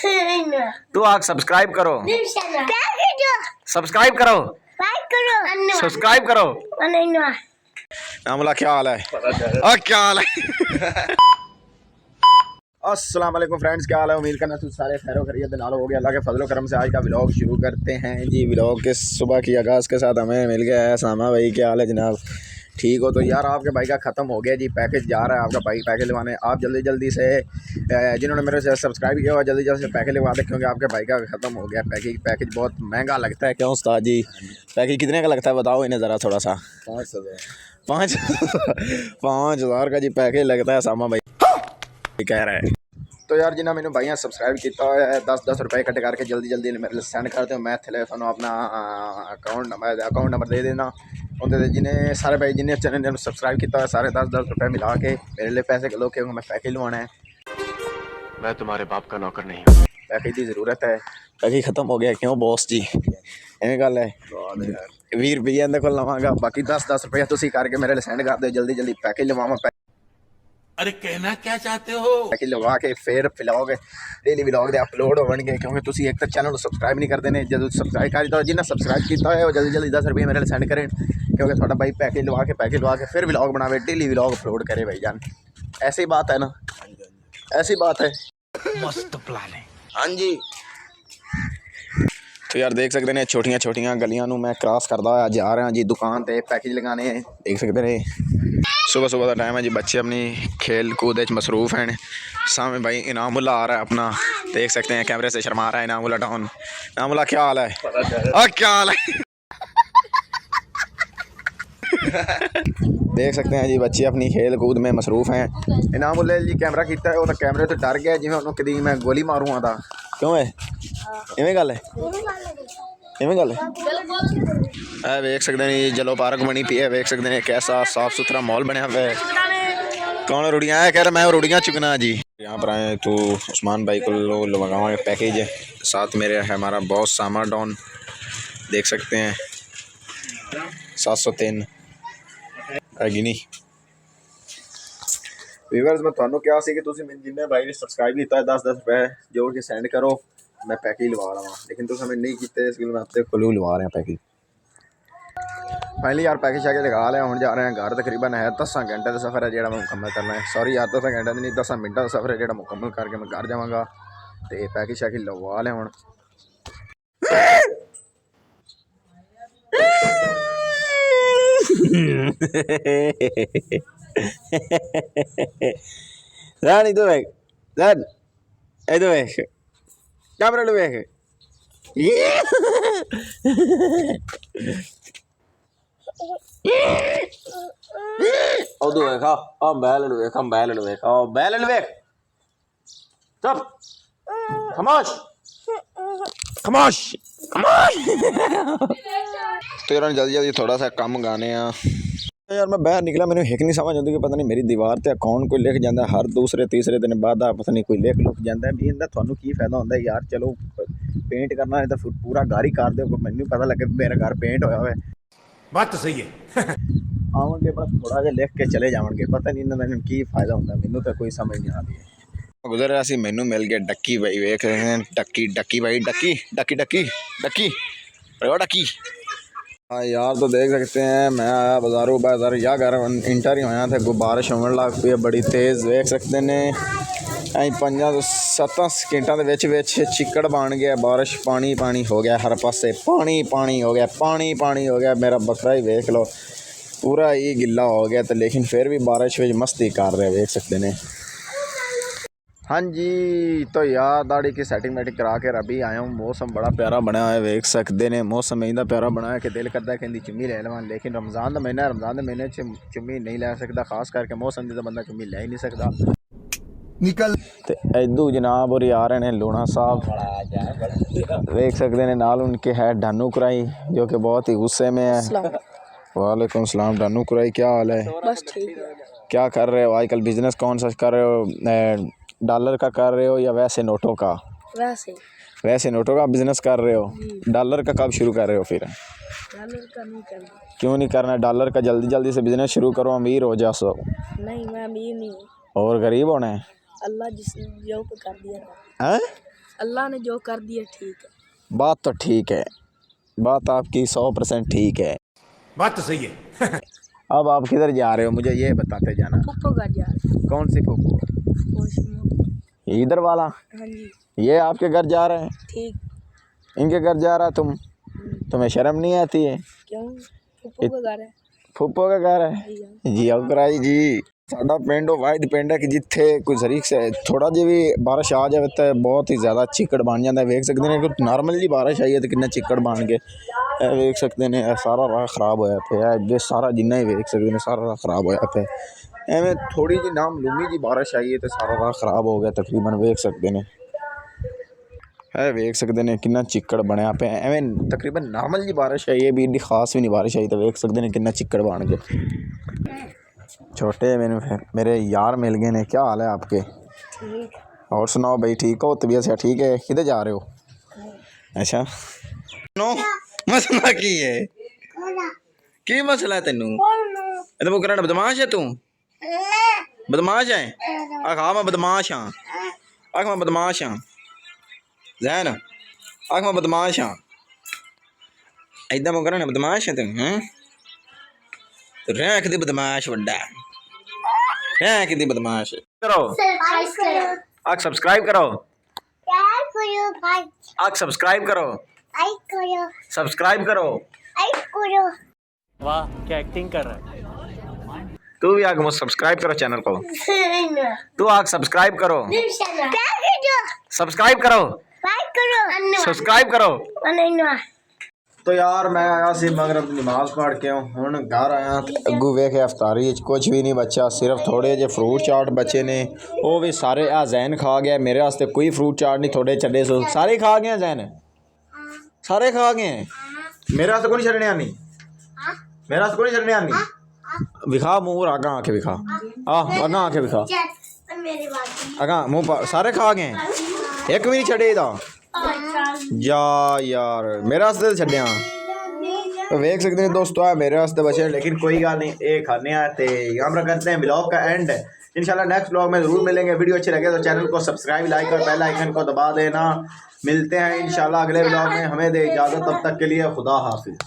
तू आग सब्सक्राइब करो, सब्सक्राइब करो, सब्सक्राइब करो। नामुला क्या हाल है? क्या हाल है? अस्सलाम वालेकुम फ्रेंड्स, क्या हाल है? उम्मीद करना तुम सारे खैरो खैरियत नाल हो गया। अल्लाह के फजल करम से आज का व्लॉग शुरू करते हैं जी। व्लॉग के सुबह की आगाज़ के साथ हमें मिल गया है सामा भाई। क्या हाल है जनाब? ठीक हो? तो यार आपके भाई का ख़त्म हो गया जी, पैकेज जा रहा है आपका भाई पैकेज लगवाने। आप जल्दी जल्दी से जिन्होंने मेरे से सब्सक्राइब किया हुआ जल्दी जल्दी से पैकेज लगवा दें, क्योंकि आपके भाई का ख़त्म हो गया पैकेज। पैकेज बहुत महंगा लगता है, क्यों उस्ताद जी? पैकेज कितने का लगता है बताओ इन्हें ज़रा थोड़ा सा। 5,000 का जी पैकेज लगता है सामा भाई कह रहा है। तो यार जिन्हें मैंने भाइयों सब्सक्राइब किया है 10-10 रुपये इकट्ठे करके जल्दी जल्दी मेरे सेंड कर दो। मैं थले थोड़ा अपना अकाउंट नंबर दे देना। उनके जिन्हें सारे भाई जिन्हें चैनल ने सब्सक्राइब किया है सारे 10-10 रुपये मिला के मेरे लिए पैसे लो, क्योंकि मैं पैकेज लवाना है। मैं तुम्हारे बाप का नौकर नहीं हूँ। पैकेज की ज़रूरत है, पैकेज ख़त्म हो गया। क्यों बॉस जी? इवें गल है 20 रुपये इन्हें को लवांगा, बाकी 10-10 रुपये तुम करके मेरे लिए सेंड कर दो जल्दी जल्दी पैकेज लवावा। अरे कहना क्या चाहते हो? पैकेज लगा के फिर व्लॉग डेली व्लॉग अपलोड होणगे, क्योंकि तुम एक तो चैनल सब्सक्राइब नहीं करते हैं। जो सब्सक्राइब कर दो, जिन्हें सब्सक्राइब किया है वो जल्दी जल्दी 10 रुपये मेरे लिए सेंड करें, क्योंकि थोड़ा भाई पैकेज लगा के फिर व्लॉग बनावे, डेली व्लॉग अपलोड करे भाई जान। ऐसी बात है ना, ऐसी बात है। मस्त प्लान है। हाँ जी। तो यार देख सकते हैं छोटिया छोटिया गलियां मैं क्रॉस करता हुआ जा रहा जी दुकान पर पैकेज लगाने। देख सकते हैं सुबह सुबह का टाइम है जी, बच्चे अपनी खेल कूद मसरूफ़ हैं। सामने भाई इनामुल्ला आ रहा है अपना, देख सकते हैं कैमरे से शर्मा रहा है इनामुल्ला डाउन। इनामुल्ला क्या हाल है? क्या हाल है? देख सकते हैं जी बच्चे अपनी खेल कूद में मसरूफ़ हैं। इनामुल्ला जी कैमरा किया है, वो तो कैमरे तो डर गया जिमें उन्होंने कभी मैं गोली मारूँगा था। क्यों है इवें गल है? इवें गल है। वेख सकते हैं जलो पार्क बनी पी है, वेख सकते हैं कैसा साफ सुथरा माहौल बनया हुआ है। कौन रुड़ियाँ है? कह रहा मैं रुड़ियाँ चुकना जी। यहाँ पर आए तो उस्मान भाई को लगावा पैकेज है, साथ मेरे है हमारा बॉस सामा डॉन। देख सकते हैं 703 गिनी व्यूअर्स। मैं थानू क्या सी कि तुम जिन्हें भाई ने सब्सक्राइब किया है 10-10 रुपये जोड़ के सेंड करो, मैं पैकेज लवा रहा हूँ। लेकिन तुम हमें नहीं किए, इसके लिए मैं आपसे खुलू लवा रहा पैकेज। फाइनली यार पैकेज शैकेज लगा लिया, हम जा रहे हैं घर। तकरीबन है 10 घंटे का सफ़र है जो मैं मुकम्मल करना है। सॉरी यार 10 घंटे नहीं 10 मिनटों का सफ़र है जो मुकम्मल करके मैं घर जाऊँगा। तो पैकेज शैकेज लगा लिया हूँ। Lan itu baik, Lan itu baik, kamera lu baik. Oh tuh baik, kembali lu baik, oh balik lu baik. Stop, खामोश खामोश खामोश। तो यार जल्दी जल्दी थोड़ा सा कम गाने यार मैं बाहर निकला, मैंने हिक नहीं समझ आती कि पता नहीं मेरी दीवार ते कौन कोई लिख जाता है हर दूसरे तीसरे दिन बाद पता नहीं कोई लिख लुक जाता है भी। इनका थानू की फायदा होता है यार? चलो पेंट करना है तो पूरा घर ही कर दो, मैनू पता लगे मेरा घर पेंट होया हुआ है। बात तो सही है। आवेंगे बस थोड़ा जहा लिख के चले जाएंगे, पता नहीं इन्होंने की फायदा होता, मैनू तो कोई समझ नहीं आती है। गुजर रहा सी मैनू मिल गया डक्की भाई, वेख रहे हैं डक्की डक्की भाई Ducky Ducky Ducky Ducky Ducky. हाँ यार तो देख सकते हैं मैं आया बाजारों बाजार या घर इंटर ही होया थे, बारिश होने लग पई बड़ी तेज़। देख सकते हैं 5-7 सेकंडों के चिक्कड़ बन गया, बारिश पानी पानी हो गया, हर पासे पानी पानी हो गया, पानी पानी हो गया। मेरा बकरा ही देख लो पूरा ही गिला हो गया, तो लेकिन फिर भी बारिश में मस्ती कर रहे देख सकते हैं। हाँ जी तो यार दाढ़ी की सेटिंग वेटिंग करा के अभी आया हूँ। मौसम बड़ा प्यारा बना है, देख सकते हैं मौसम इतना प्यारा बना है कि दिल करता है कि चुम्मी ले लवां, लेकिन रमज़ान का महीना है, रमज़ान के महीने चुम्मी नहीं ले सकता, खास करके मौसम की तो बंदा चुम्मी ले ही नहीं सकता। निकल तो इदू जनाब और आ रहे हैं लूणा साहब, देख सकते हैं नाल उनके है डानू कुराई जो कि बहुत ही गुस्से में है। वालेकुम सलाम डानू कुराई, क्या हाल है? बस ठीक है। क्या कर रहे हो आजकल? बिजनेस कौन सा कर रहे हो? डॉलर का कर रहे हो या वैसे नोटों का? वैसे नोटों का बिजनेस कर रहे हो? डॉलर का कब शुरू कर रहे हो फिर? डॉलर का नहीं करना। क्यों नहीं करना? डॉलर का जल्दी जल्दी से बिजनेस शुरू करो, अमीर हो जा सो। नहीं मैं अमीर नहीं हूँ। और गरीब होना है? अल्लाह जिस जो को कर दिया था। हैं? अल्लाह ने जो कर दिया ठीक है। बात तो ठीक है, बात आपकी 100% ठीक है। बात तो सही है। अब आप किधर जा रहे हो मुझे ये बताते जाना। फुप्पो का जा कौन सी फूफू? इधर वाला? हाँ जी ये आपके घर जा रहे हैं? ठीक। इनके घर जा रहा है तुम? तुम्हें शर्म नहीं आती है? क्यों? फुप्पो का घर है। फूफो का घर है जी। अकराई जी साडा पिंड वाइड पिंड है कि जिथे कोई जरीक से थोड़ा जी भी बारिश आ जाए तो बहुत ही ज़्यादा चिक्कड़ बन जाता है। वेख सकते हैं कि नॉर्मल जी बारिश आई है तो कितना चिक्कड़ बन गए। वेख सकते हैं सारा राह खराब होया पे अगे सारा जिन्ना ही वेख सकते हैं सारा राह खराब होया पे। एवं थोड़ी जी नामलूमी जी बारिश आई है तो सारा राह खराब हो गया तकरीबन। वेख सकते हैं वेख सकते हैं कितना चिक्कड़ बनया पे। एवं तकरीबन नॉर्मल जी बारिश आई है भी इतनी खास भी नहीं बारिश आई तो वेख सकते हैं कितना चिक्कड़ बन गए। छोटे मेरे यार मिल गए ने। क्या हाल है आपके? ठीक। और सुनाओ भाई, ठीक हो? तबीयत से ठीक है? किधर जा रहे हो? अच्छा नो मसला की है? की मसला है तेनू? तो वो करना बदमाश है तू? बदमाश है? आखा मैं बदमाश हाँ। आख मैं बदमाश हाँ जैन। आख मैं बदमाश हाँ। इदा वो करना बदमाश है तुम? तो रैंक दी बदमाश वड्डा रैंक दी बदमाश करो। आख सब्सक्राइब करो। आख सब्सक्राइब करो। सब्सक्राइब करो। वाह क्या एक्टिंग कर रहा है। तू भी आगे मुझे सब्सक्राइब करो चैनल को। तू आग सब्सक्राइब करो। सब्सक्राइब करो। सब्सक्राइब करो। तो यार मैं आया सी मगरब नमाज पढ़ के हुण घर आया अगू वेखे अफ्तारी कुछ भी नहीं बचा। सिर्फ थोड़े जे फ्रूट चाट बचे ने वो भी सारे आ जैन खा गया। मेरे वास्ते कोई फ्रूट चाट नहीं। थोड़े छड़े सो सारे खा गए जैन सारे खा गए। मेरे वास्ते कोई छड़ने आनी। मेरे वास्ते कोई छड़ने आनी। विखा मुँह आगा आके विखा आगा आके विखा आगा मुँह पर सारे खा गए। एक भी नहीं छड़े इदा जा यार मेरे वास्ते छड्डिया। तो वेख सकते हैं दोस्तों है मेरे वास्ते बचे लेकिन कोई गल नहीं ये खाने आते। यहाँ पर करते हैं ब्लॉग का एंड। इंशाल्लाह नेक्स्ट ब्लॉग में ज़रूर मिलेंगे। वीडियो अच्छी लगे तो चैनल को सब्सक्राइब लाइक और बेल आइकन को दबा देना। मिलते हैं इंशाल्लाह अगले ब्लॉग में। हमें दे इजाज़त तब तक के लिए खुदा हाफिज़।